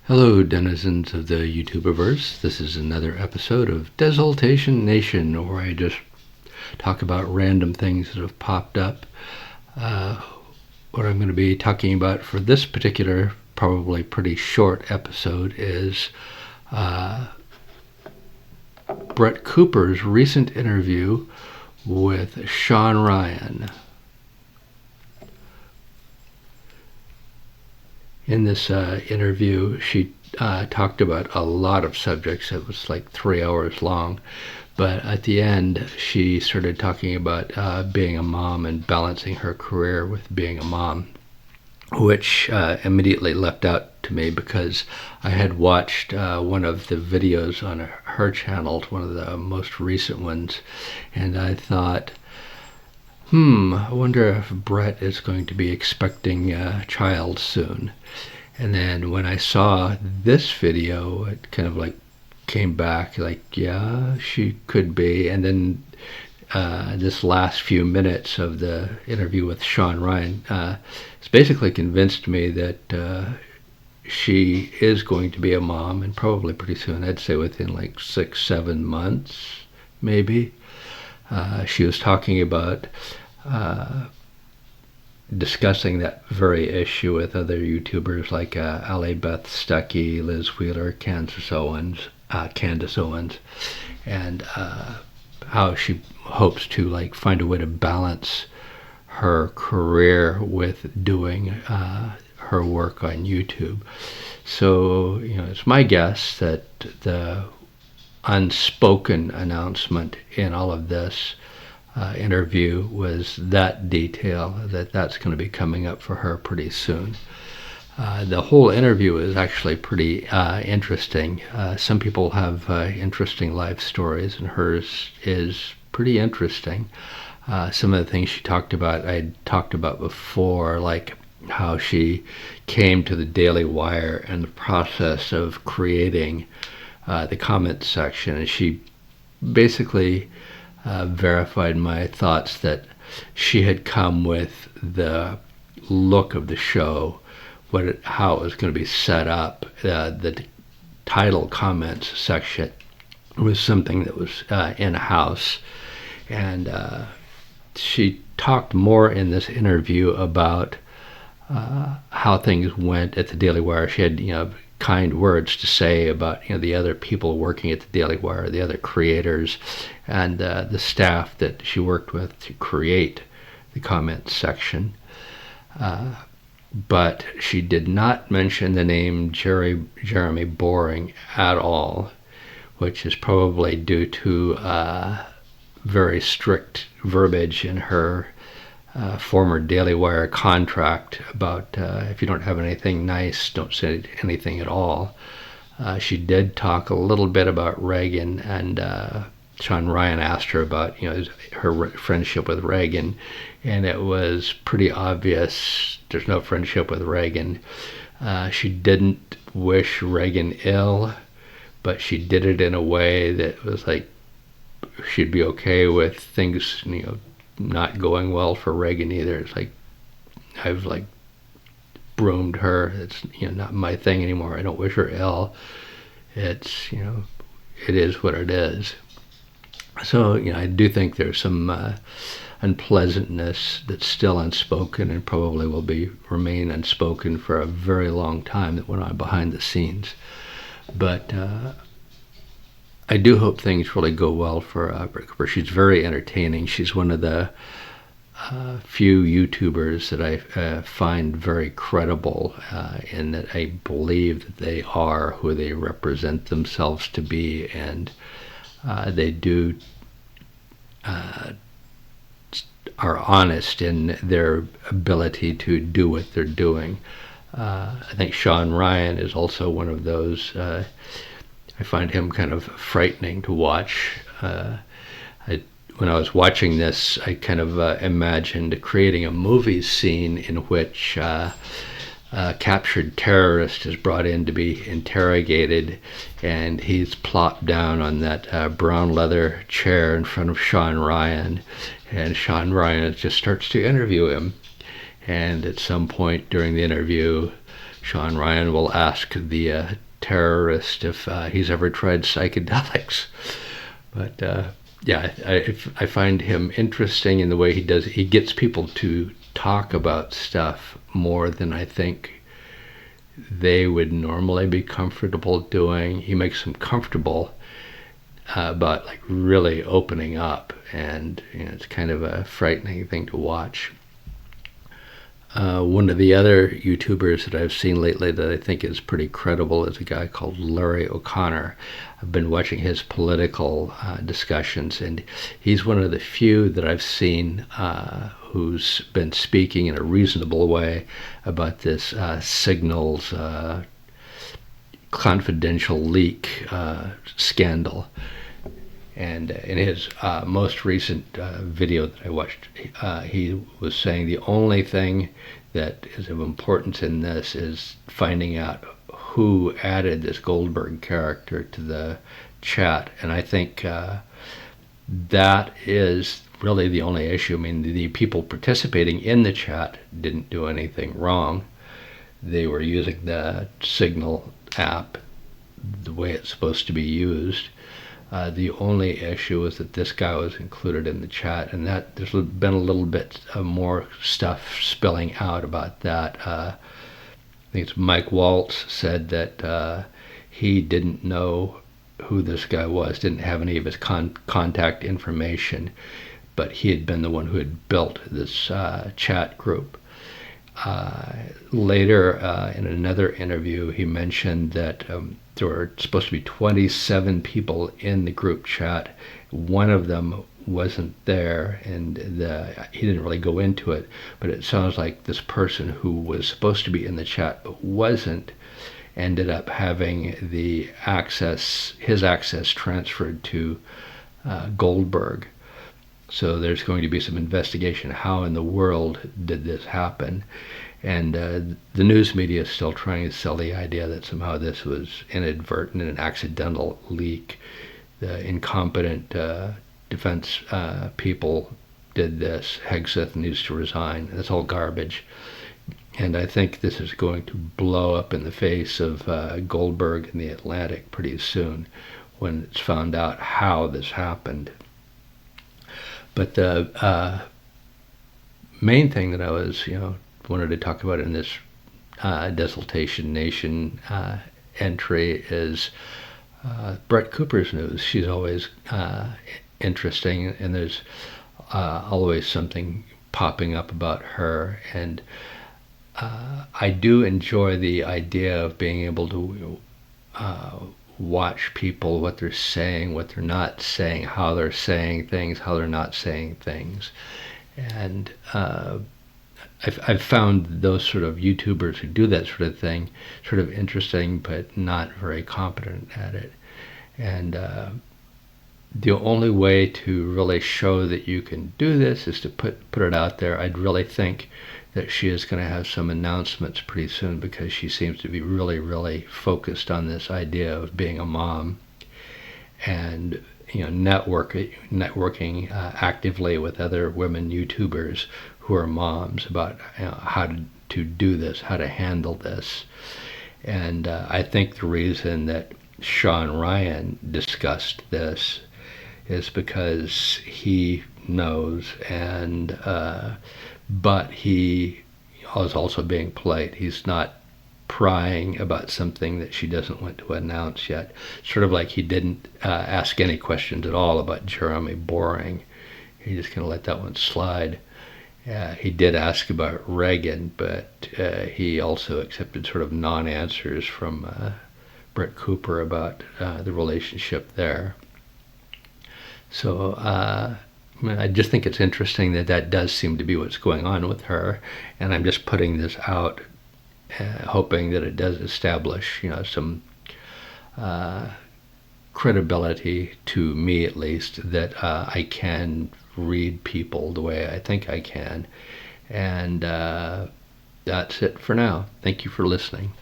Hello, denizens of the YouTuberverse. This is another episode of Desultation Nation, where I just talk about random things that have popped up. What I'm going to be talking about for this particular, probably pretty short episode is Brett Cooper's recent interview with Shawn Ryan. In this interview, she talked about a lot of subjects. It was like 3 hours long. But at the end, she started talking about being a mom and balancing her career with being a mom, which immediately leapt out to me because I had watched one of the videos on her channel, one of the most recent ones, and I thought, I wonder if Brett is going to be expecting a child soon. And then when I saw this video, it kind of like came back like, yeah, she could be. And then this last few minutes of the interview with Shawn Ryan it's basically convinced me that she is going to be a mom, and probably pretty soon. I'd say within like 6-7 months, maybe. She was talking about discussing that very issue with other YouTubers like Ali Beth Stuckey, Liz Wheeler, Candace Owens, and how she hopes to like find a way to balance her career with doing her work on YouTube. So, it's my guess that the unspoken announcement in all of this interview was that detail, that's going to be coming up for her pretty soon. The whole interview is actually pretty interesting. Some people have interesting life stories, and hers is pretty interesting. Some of the things she talked about, I'd talked about before, like how she came to the Daily Wire and the process of creating the comment section, and she basically verified my thoughts that she had come with the look of the show, how it was going to be set up. The title comments section was something that was in-house, and she talked more in this interview about how things went at the Daily Wire. She had kind words to say about the other people working at the Daily Wire, the other creators, and the staff that she worked with to create the comments section. But she did not mention the name Jeremy Boring at all, which is probably due to very strict verbiage in her former Daily Wire contract about if you don't have anything nice, don't say anything at all. She did talk a little bit about Reagan, and Shawn Ryan asked her about her friendship with Reagan, and it was pretty obvious there's no friendship with Reagan. She didn't wish Reagan ill, but she did it in a way that was like she'd be okay with things not going well for Reagan either. It's like I've like broomed her. It's not my thing anymore. I don't wish her ill. It's it is what it is. So I do think there's some unpleasantness that's still unspoken and probably will remain unspoken for a very long time that went on behind the scenes. But I do hope things really go well for Brett Cooper. She's very entertaining. She's one of the few YouTubers that I find very credible in that I believe that they are who they represent themselves to be, and they do are honest in their ability to do what they're doing. I think Shawn Ryan is also one of those. I find him kind of frightening to watch. When I was watching this, I kind of imagined creating a movie scene in which a captured terrorist is brought in to be interrogated, and he's plopped down on that brown leather chair in front of Shawn Ryan, and Shawn Ryan just starts to interview him. And at some point during the interview, Shawn Ryan will ask the terrorist if he's ever tried psychedelics. But yeah, I find him interesting in the way he does. He gets people to talk about stuff more than I think they would normally be comfortable doing. He makes them comfortable about like really opening up, and it's kind of a frightening thing to watch. One of the other YouTubers that I've seen lately that I think is pretty credible is a guy called Larry O'Connor. I've been watching his political discussions, and he's one of the few that I've seen who's been speaking in a reasonable way about this Signals confidential leak scandal. And in his most recent video that I watched, he was saying the only thing that is of importance in this is finding out who added this Goldberg character to the chat. And I think that is really the only issue. I mean, the people participating in the chat didn't do anything wrong. They were using the Signal app the way it's supposed to be used. The only issue is that this guy was included in the chat, and that there's been a little bit more stuff spilling out about that. I think it's Mike Waltz said that he didn't know who this guy was, didn't have any of his contact information, but he had been the one who had built this chat group. Later, in another interview, he mentioned that there were supposed to be 27 people in the group chat. One of them wasn't there, and he didn't really go into it, but it sounds like this person who was supposed to be in the chat but wasn't ended up having his access transferred to Goldberg. So there's going to be some investigation. How in the world did this happen? And the news media is still trying to sell the idea that somehow this was inadvertent and an accidental leak. The incompetent defense people did this. Hegseth needs to resign. That's all garbage. And I think this is going to blow up in the face of Goldberg in the Atlantic pretty soon when it's found out how this happened. But the main thing that I was, wanted to talk about in this Desultation Nation entry is Brett Cooper's news. She's always interesting, and there's always something popping up about her. And I do enjoy the idea of being able to watch people, what they're saying, what they're not saying, how they're saying things, how they're not saying things. And I've found those sort of YouTubers who do that sort of thing sort of interesting, but not very competent at it. And the only way to really show that you can do this is to put it out there. I'd really think that she is going to have some announcements pretty soon, because she seems to be really, really focused on this idea of being a mom and networking actively with other women YouTubers who are moms about how to do this, how to handle this. And I think the reason that Shawn Ryan discussed this is because he knows, and but he is also being polite. He's not prying about something that she doesn't want to announce yet. Sort of like he didn't ask any questions at all about Jeremy Boring. He just kind of let that one slide. He did ask about Reagan, but he also accepted sort of non-answers from Brett Cooper about the relationship there. So I just think it's interesting that does seem to be what's going on with her, and I'm just putting this out, hoping that it does establish, some credibility, to me at least, that I can read people the way I think I can. And that's it for now. Thank you for listening.